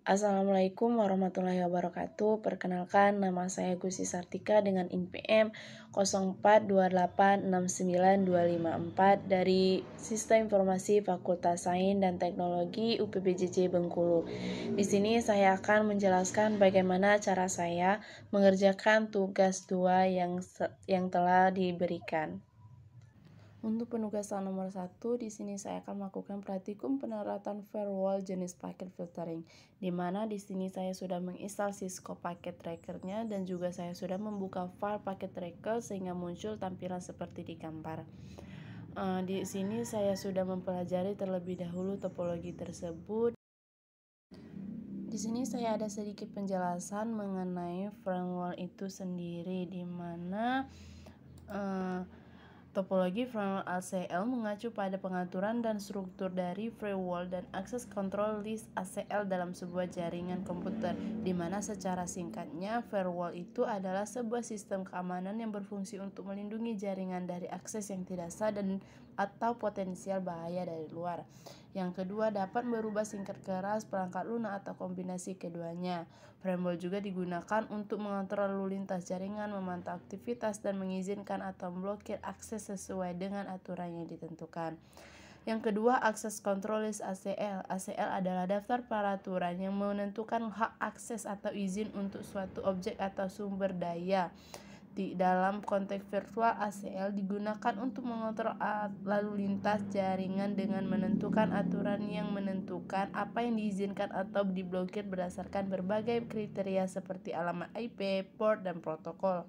Assalamualaikum warahmatullahi wabarakatuh. Perkenalkan, nama saya Gusi Sartika dengan NPM 04286924 dari Sistem Informasi Fakultas Sains dan Teknologi UPBJJ Bengkulu. Di sini saya akan menjelaskan bagaimana cara saya mengerjakan tugas 2 yang telah diberikan. Untuk penugasan nomor 1, di sini saya akan melakukan praktikum penerapan firewall jenis paket filtering, di mana di sini saya sudah menginstal Cisco Packet Trackernya dan juga saya sudah membuka file packet tracker sehingga muncul tampilan seperti di gambar. Di sini saya sudah mempelajari terlebih dahulu topologi tersebut. Di sini saya ada sedikit penjelasan mengenai firewall itu sendiri, di mana topologi firewall ACL mengacu pada pengaturan dan struktur dari firewall dan akses control list ACL dalam sebuah jaringan komputer, di mana secara singkatnya firewall itu adalah sebuah sistem keamanan yang berfungsi untuk melindungi jaringan dari akses yang tidak sah dan atau potensial bahaya dari luar. Yang kedua, dapat merubah singkat keras, perangkat lunak atau kombinasi keduanya. Firewall juga digunakan untuk mengontrol lalu lintas jaringan, memantau aktivitas, dan mengizinkan atau memblokir akses sesuai dengan aturan yang ditentukan. Yang kedua, akses control list ACL. ACL adalah daftar peraturan yang menentukan hak akses atau izin untuk suatu objek atau sumber daya. Di dalam konteks virtual, ACL digunakan untuk mengontrol lalu lintas jaringan dengan menentukan aturan yang menentukan apa yang diizinkan atau diblokir berdasarkan berbagai kriteria seperti alamat IP, port, dan protokol.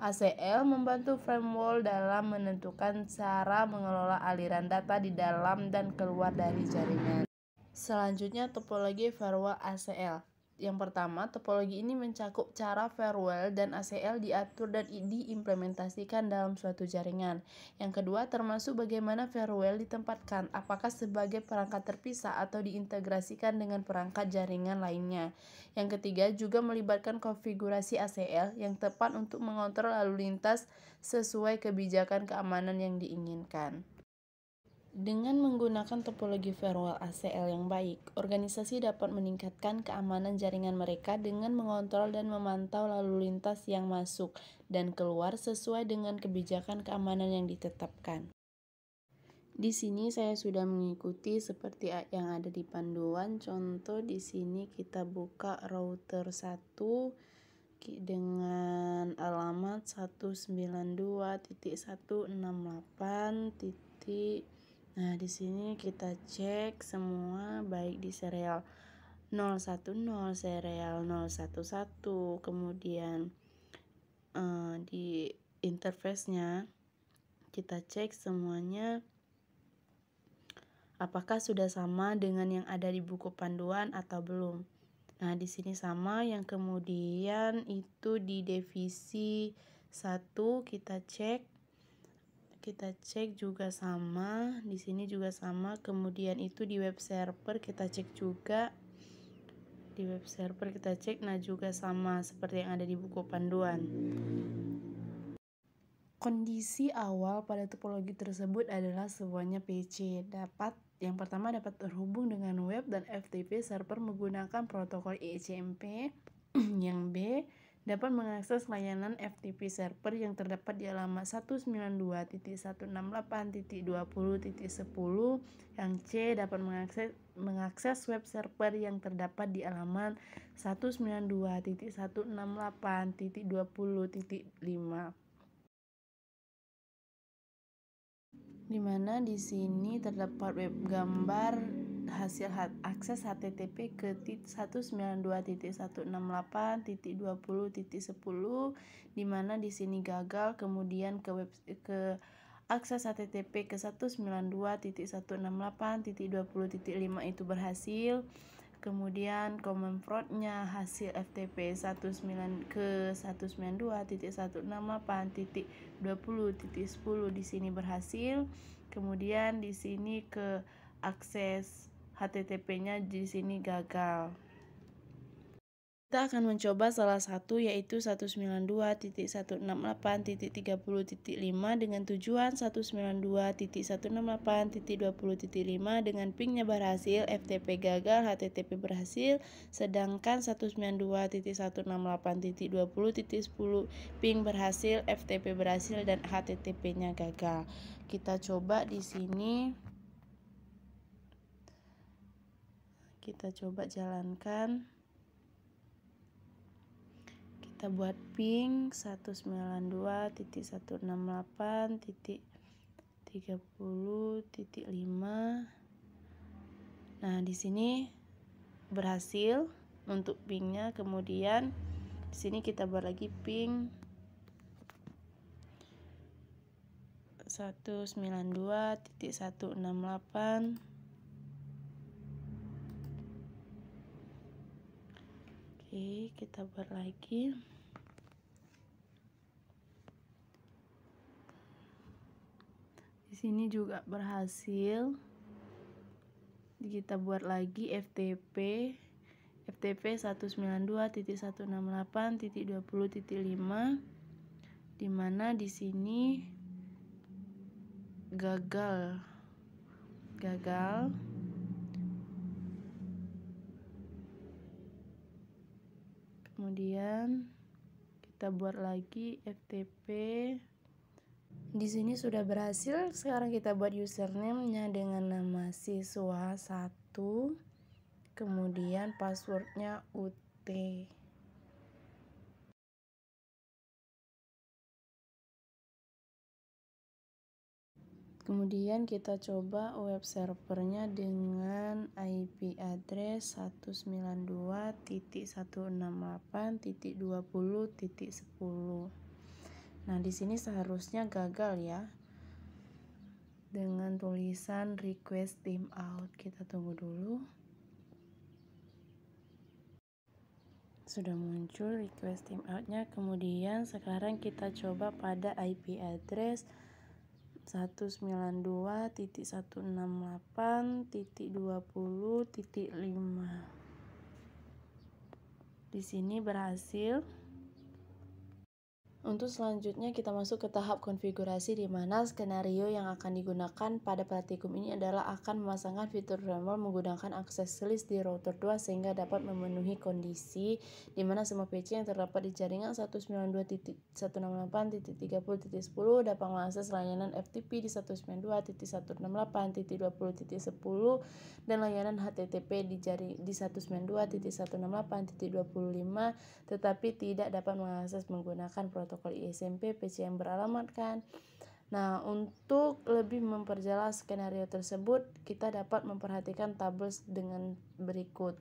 ACL membantu firewall dalam menentukan cara mengelola aliran data di dalam dan keluar dari jaringan. Selanjutnya, topologi firewall ACL. Yang pertama, topologi ini mencakup cara firewall dan ACL diatur dan diimplementasikan dalam suatu jaringan. Yang kedua, termasuk bagaimana firewall ditempatkan, apakah sebagai perangkat terpisah atau diintegrasikan dengan perangkat jaringan lainnya. Yang ketiga, juga melibatkan konfigurasi ACL yang tepat untuk mengontrol lalu lintas sesuai kebijakan keamanan yang diinginkan. Dengan menggunakan topologi firewall ACL yang baik, organisasi dapat meningkatkan keamanan jaringan mereka dengan mengontrol dan memantau lalu lintas yang masuk dan keluar sesuai dengan kebijakan keamanan yang ditetapkan. Di sini saya sudah mengikuti seperti yang ada di panduan. Contoh di sini kita buka router 1 dengan alamat 192.168. Nah, di sini kita cek semua baik di serial 010, serial 011, kemudian di interface-nya kita cek semuanya apakah sudah sama dengan yang ada di buku panduan atau belum. Nah, di sini sama, yang kemudian itu di divisi 1 kita cek juga sama, di sini juga sama. Kemudian itu di web server kita cek juga. Di web server kita cek, nah juga sama seperti yang ada di buku panduan. Kondisi awal pada topologi tersebut adalah semuanya PC yang pertama dapat terhubung dengan web dan FTP server menggunakan protokol ICMP. Yang B, dapat mengakses layanan FTP server yang terdapat di alamat 192.168.20.10. Yang C, dapat mengakses web server yang terdapat di alamat 192.168.20.5. Di mana di sini terdapat web gambar hasil akses HTTP ke 192.168.20.10, di mana di sini gagal, kemudian ke akses HTTP ke 192.168.20.5 itu berhasil. Kemudian command prompt-nya hasil FTP ke 192.168.20.10 di sini berhasil. Kemudian di sini ke akses HTTP-nya di sini gagal. Kita akan mencoba salah satu, yaitu 192.168.30.5 dengan tujuan 192.168.20.5 dengan pingnya berhasil, FTP gagal, HTTP berhasil, sedangkan 192.168.20.10 ping berhasil, FTP berhasil, dan HTTP-nya gagal. Kita coba di sini. Kita coba jalankan. Kita buat ping 192.168.30.5. Nah, di sini berhasil untuk pingnya. Kemudian di sini kita buat lagi ping 192.168. Oke, kita buat lagi. Di sini juga berhasil. Kita buat lagi FTP 192.168.20.5, dimana di sini gagal. Kemudian kita buat lagi FTP. Di sini sudah berhasil. Sekarang kita buat username-nya dengan nama siswa 1, kemudian passwordnya UT. Kemudian kita coba web servernya dengan IP address 192.168.20.10. Nah, di sini seharusnya gagal ya, dengan tulisan request timeout. Kita tunggu dulu. Sudah muncul request timeoutnya. Kemudian sekarang kita coba pada IP address 192.168.20.5. Di sini berhasil. Untuk selanjutnya kita masuk ke tahap konfigurasi, di mana skenario yang akan digunakan pada praktikum ini adalah akan memasangkan fitur firmware menggunakan access list di router 2 sehingga dapat memenuhi kondisi di mana semua PC yang terdapat di jaringan 192.168.30.10 dapat mengakses layanan FTP di 192.168.20.10 dan layanan HTTP di 192.168.20.5, tetapi tidak dapat mengakses menggunakan protokol ISMP PC yang beralamatkan. Nah, untuk lebih memperjelas skenario tersebut, kita dapat memperhatikan tabel dengan berikut.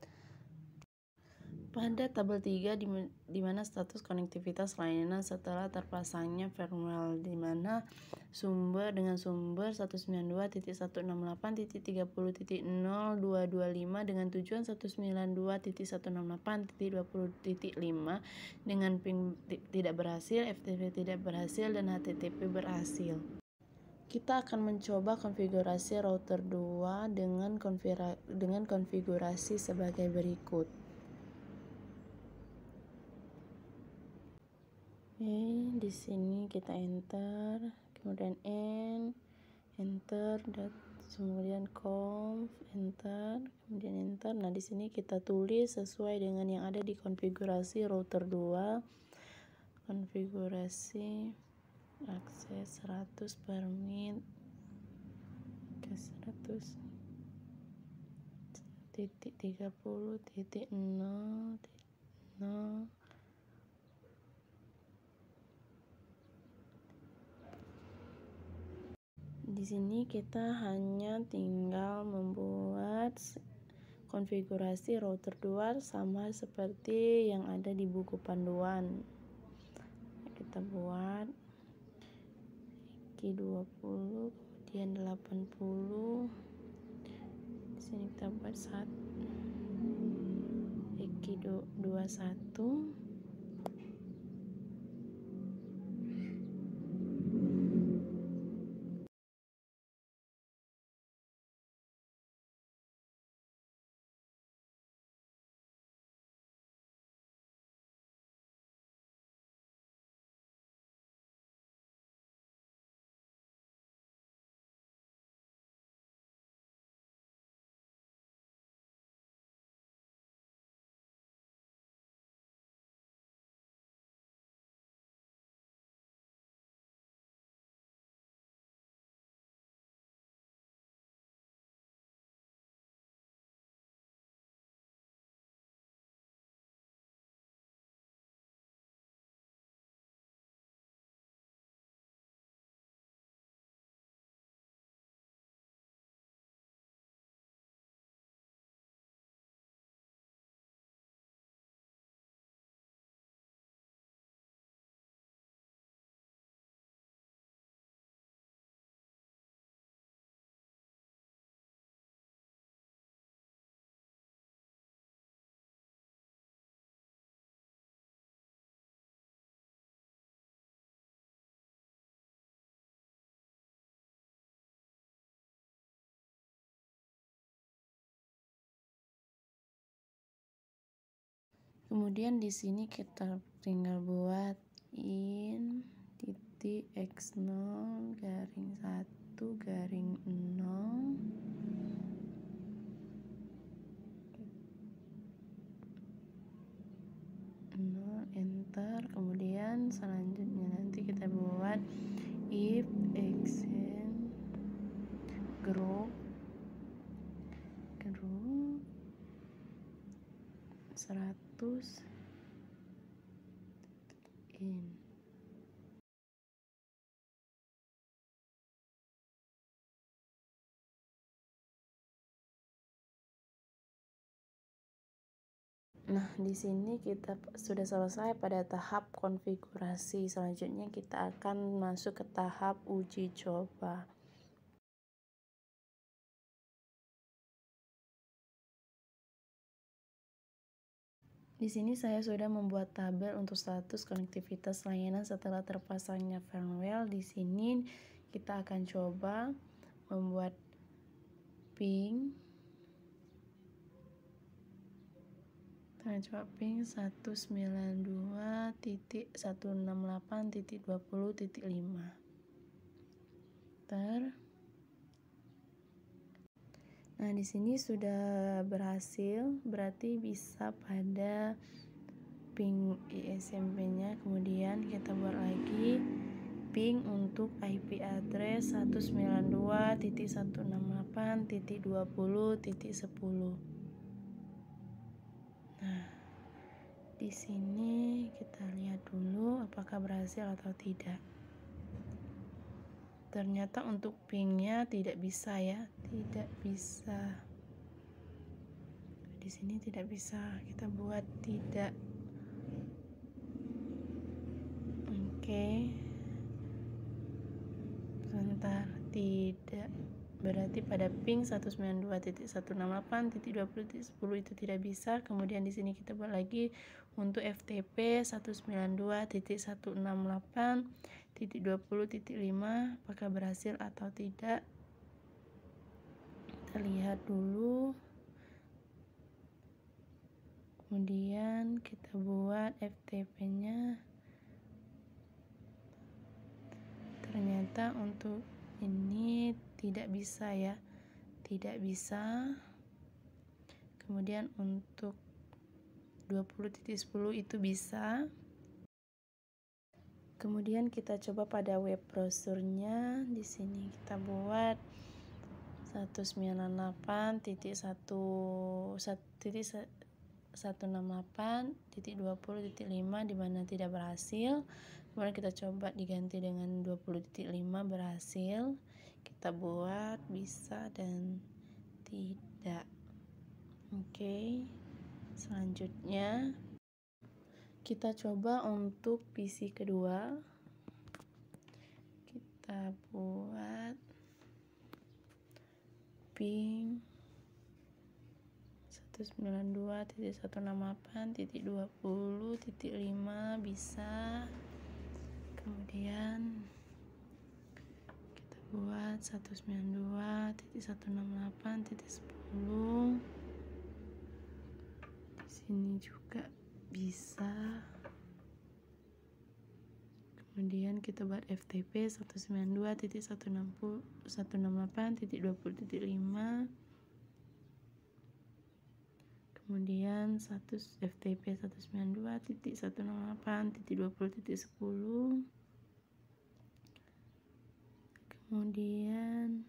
Pada tabel 3 di mana status konektivitas layanan setelah terpasangnya firmware, di mana sumber 192.168.30.0225 dengan tujuan 192.168.20.5 dengan ping tidak berhasil, FTP tidak berhasil, dan HTTP berhasil. Kita akan mencoba konfigurasi router 2 dengan konfigurasi sebagai berikut. Di sini kita enter, kemudian enter, kemudian conf, enter, kemudian enter. Nah, di sini kita tulis sesuai dengan yang ada di konfigurasi router 2. Konfigurasi akses 100 permit ke 100.30.0.0. Di sini kita hanya tinggal membuat konfigurasi router 2 sama seperti yang ada di buku panduan. Kita buat iki 20, kemudian 80. Di sini kita buat iki 21. Kemudian di sini kita tinggal buat in titik x0 garing 1 garing 0 enter. Kemudian selanjutnya nanti kita buat if xn group 100 in. Nah, di sini kita sudah selesai pada tahap konfigurasi. Selanjutnya kita akan masuk ke tahap uji coba. Di sini saya sudah membuat tabel untuk status konektivitas layanan setelah terpasangnya firmware. Di sini kita akan coba membuat ping. Kita coba ping 192.168.20.5. Nah, di sini sudah berhasil, berarti bisa pada ping ISMP-nya. Kemudian kita buat lagi ping untuk IP address 192.168.20.10. Nah, di sini kita lihat dulu apakah berhasil atau tidak. Ternyata untuk pingnya tidak bisa ya, tidak bisa. Di sini tidak bisa, kita buat tidak. Oke. Sebentar, tidak. Berarti pada ping 192.168.20.10 itu tidak bisa. Kemudian di sini kita buat lagi untuk FTP 192.168.20.5 apakah berhasil atau tidak. Kita lihat dulu. Kemudian kita buat FTP-nya. Ternyata untuk ini tidak bisa ya, tidak bisa. Kemudian untuk 20.10 itu bisa. Kemudian kita coba pada web browsernya. Di sini kita buat 168.168.20.5 di mana tidak berhasil. Kemudian kita coba diganti dengan 20.5 berhasil. Kita buat bisa dan tidak. Oke. Selanjutnya kita coba untuk PC kedua. Kita buat ping 192.168.20.5 bisa. Kemudian kita buat 192.168.10. Di sini juga bisa. Kemudian kita buat FTP 192.168.20.5. Kemudian FTP 192.168.20.10. Kemudian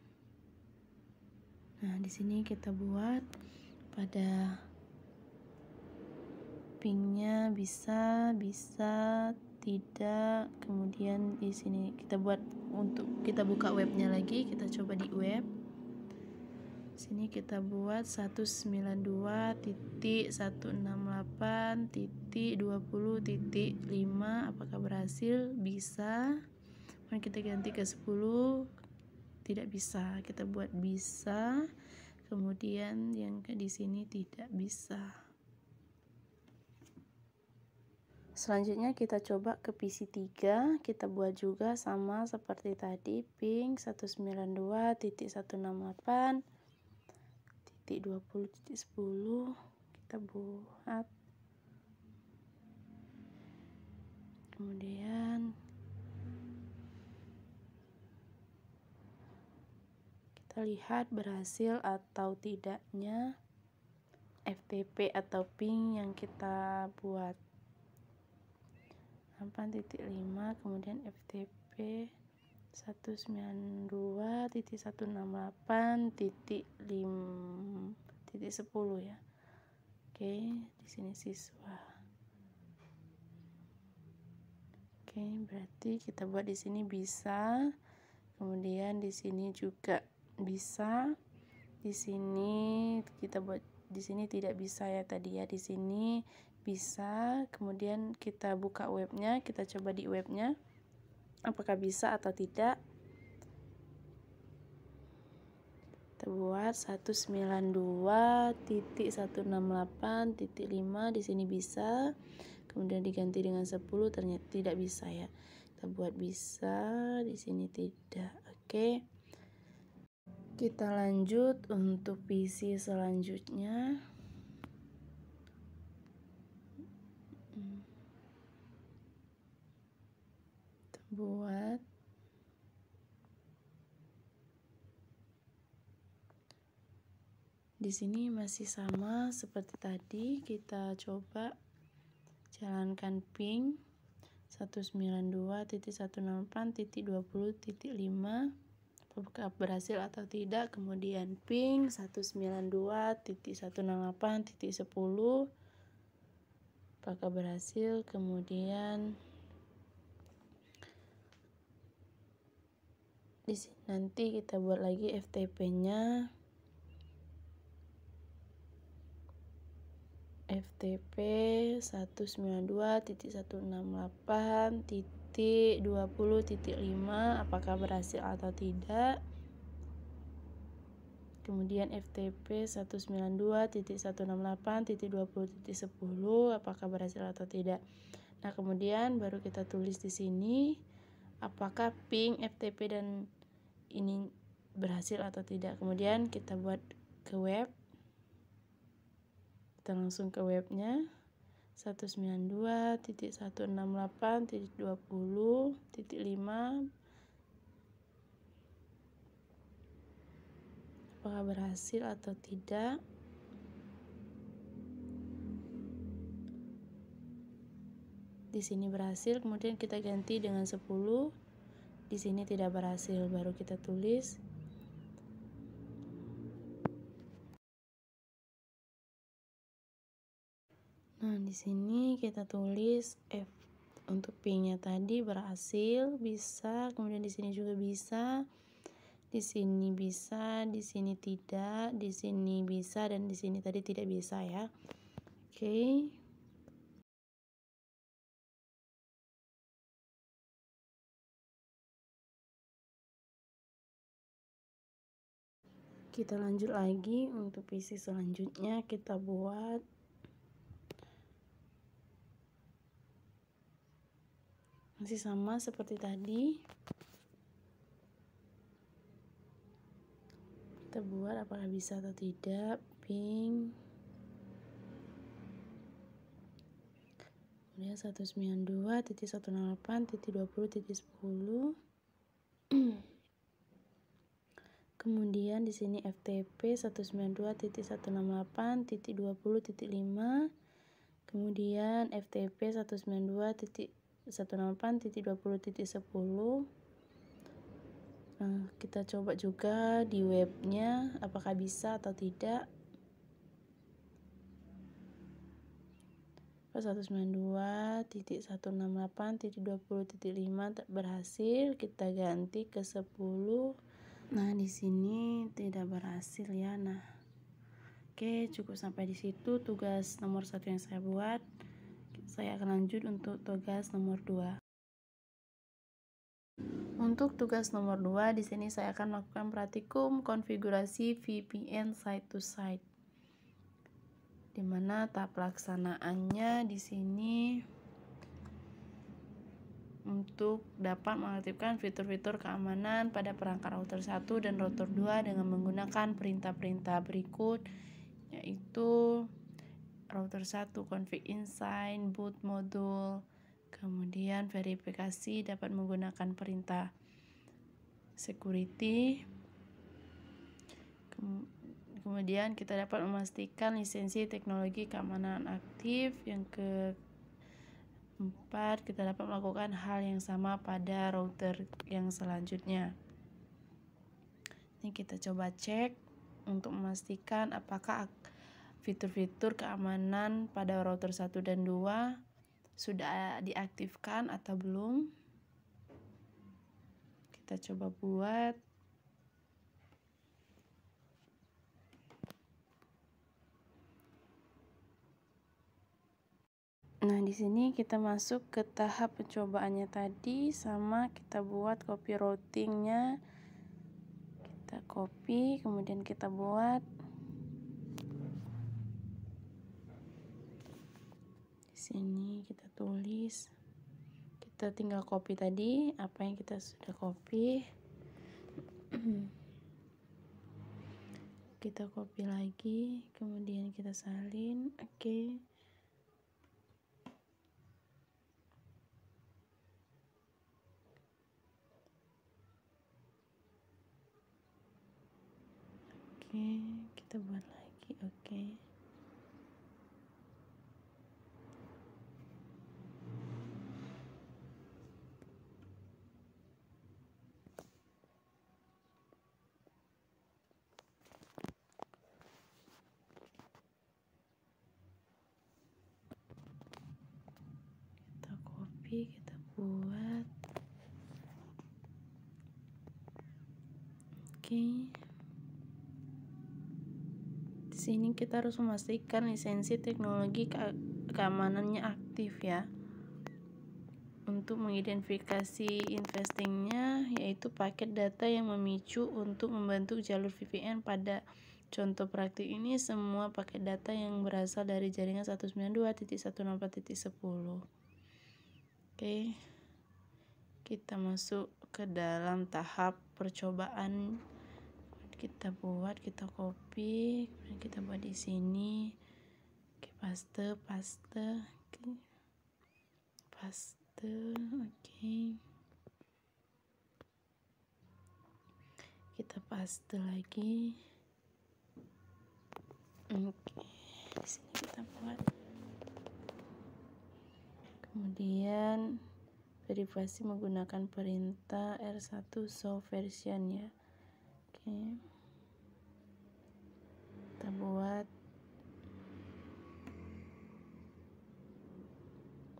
nah di sini kita buat pada pingnya bisa tidak. Kemudian di sini kita buat untuk kita buka webnya lagi, kita coba di web. Sini kita buat 192.168.20.5 apakah berhasil? Bisa. Kemudian kita ganti ke 10 tidak bisa, kita buat bisa. Kemudian yang di sini tidak bisa. Selanjutnya kita coba ke PC 3, kita buat juga sama seperti tadi, ping 192.168.20.10 kita buat Kemudian kita lihat berhasil atau tidaknya FTP atau ping yang kita buat. 8.5 kemudian FTP 192.168.5.10 ya. Oke, di sini siswa. Oke, berarti kita buat di sini bisa. Kemudian di sini juga bisa. Di sini kita buat, di sini tidak bisa ya tadi ya. Di sini bisa. Kemudian kita buka webnya, kita coba di webnya apakah bisa atau tidak. Kita buat 192.168.5 di sini bisa. Kemudian diganti dengan 10, ternyata tidak bisa ya. Kita buat bisa, di sini tidak. Oke. Kita lanjut untuk PC selanjutnya. Kita buat di sini masih sama seperti tadi. Kita coba jalankan ping 192.168.20.5 apakah berhasil atau tidak. Kemudian ping 192.168.10 apakah berhasil. Kemudian di sini nanti kita buat lagi FTP-nya. FTP 192.168.20.5 apakah berhasil atau tidak. Kemudian FTP 192.168.20.10 apakah berhasil atau tidak. Nah, kemudian baru kita tulis di sini apakah ping FTP dan ini berhasil atau tidak. Kemudian kita buat ke web. Kita langsung ke webnya 192.168.20.5 apakah berhasil atau tidak. Di sini berhasil, kemudian kita ganti dengan 10. Di sini tidak berhasil, baru kita tulis nah di sini kita tulis F untuk ping-nya tadi berhasil, bisa. Kemudian di sini juga bisa, di sini bisa, di sini tidak, di sini bisa, dan di sini tadi tidak bisa ya. Oke. Kita lanjut lagi untuk PC selanjutnya. Kita buat masih sama seperti tadi. Kita buat apakah bisa atau tidak ping. Kemudian 192.168.20.10. Kemudian di sini FTP 192.168.20.5. Kemudian FTP 192.168.20.10. Nah, kita coba juga di webnya apakah bisa atau tidak. 192.168.20.5 berhasil, kita ganti ke 10. Nah, di sini tidak berhasil ya. Nah, oke, cukup sampai di situ tugas nomor 1 yang saya buat. Saya akan lanjut untuk tugas nomor 2. Untuk tugas nomor 2 di sini saya akan melakukan praktikum konfigurasi VPN site to site. Di mana tahap pelaksanaannya di sini untuk dapat mengaktifkan fitur-fitur keamanan pada perangkat router 1 dan router 2 dengan menggunakan perintah-perintah berikut, yaitu router 1 config insign boot module, Kemudian verifikasi dapat menggunakan perintah security. Kemudian kita dapat memastikan lisensi teknologi keamanan aktif. Yang keempat, kita dapat melakukan hal yang sama pada router yang selanjutnya. Ini kita coba cek untuk memastikan apakah fitur-fitur keamanan pada router 1 dan 2 sudah diaktifkan atau belum. Kita coba buat. Nah, di sini kita masuk ke tahap pencobaannya tadi, sama kita buat copy routingnya. Kita copy, kemudian kita buat. Di sini kita tulis. Kita tinggal copy tadi apa yang kita sudah copy. Kita copy lagi, kemudian kita salin. Oke. Oke, kita buat lagi. Oke. Kita copy, kita buat. Oke. Di sini kita harus memastikan lisensi teknologi keamanannya aktif ya. Untuk mengidentifikasi investingnya, yaitu paket data yang memicu untuk membentuk jalur VPN. Pada contoh praktik ini, semua paket data yang berasal dari jaringan 192.168.10. Oke, kita masuk ke dalam tahap percobaan. Kita buat, kita copy, kemudian kita buat di sini. Oke, paste. Oke. Paste. Oke. Kita paste lagi. Oke. Di sini kita buat. Kemudian verifikasi menggunakan perintah R1 show version ya. Oke. Kita buat.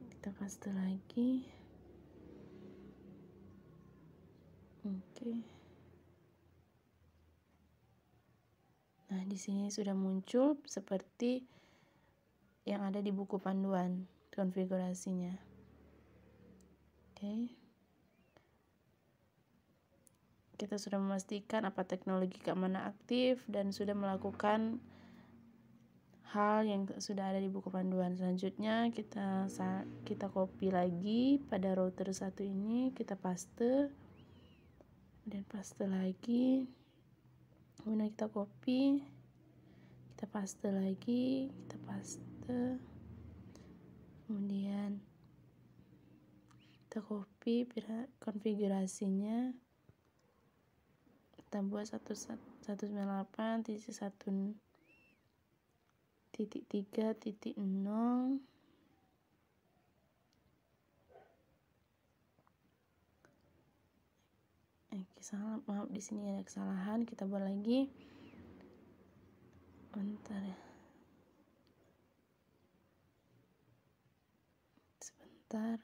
Kita paste lagi. Oke. Nah, di sini sudah muncul seperti yang ada di buku panduan konfigurasinya. Oke. Kita sudah memastikan apa teknologi keamanan aktif dan sudah melakukan hal yang sudah ada di buku panduan. Selanjutnya kita copy lagi pada router 1 ini, kita paste dan paste lagi. Kemudian kita copy, kita paste lagi, kita paste. Kemudian kita copy konfigurasinya. Kita buat 198.1.3.0. Salah, maaf, di sini ada kesalahan. Kita buat lagi. Bentar ya. Sebentar.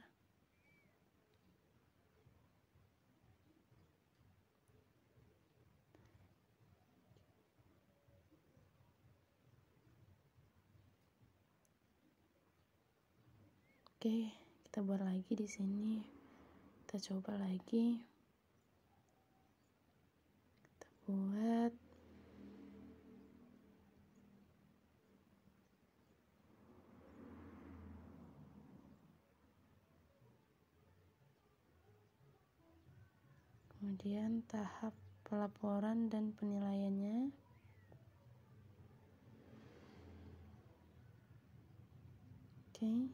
Oke, kita buat lagi di sini. Kita coba lagi. Kita buat. Kemudian tahap pelaporan dan penilaiannya. Oke.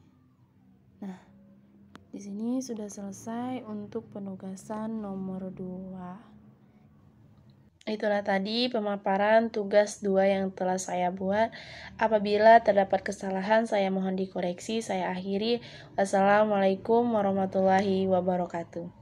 Nah, sini sudah selesai untuk penugasan nomor 2. Itulah tadi pemaparan tugas 2 yang telah saya buat. Apabila terdapat kesalahan, saya mohon dikoreksi. Saya akhiri. Wassalamualaikum warahmatullahi wabarakatuh.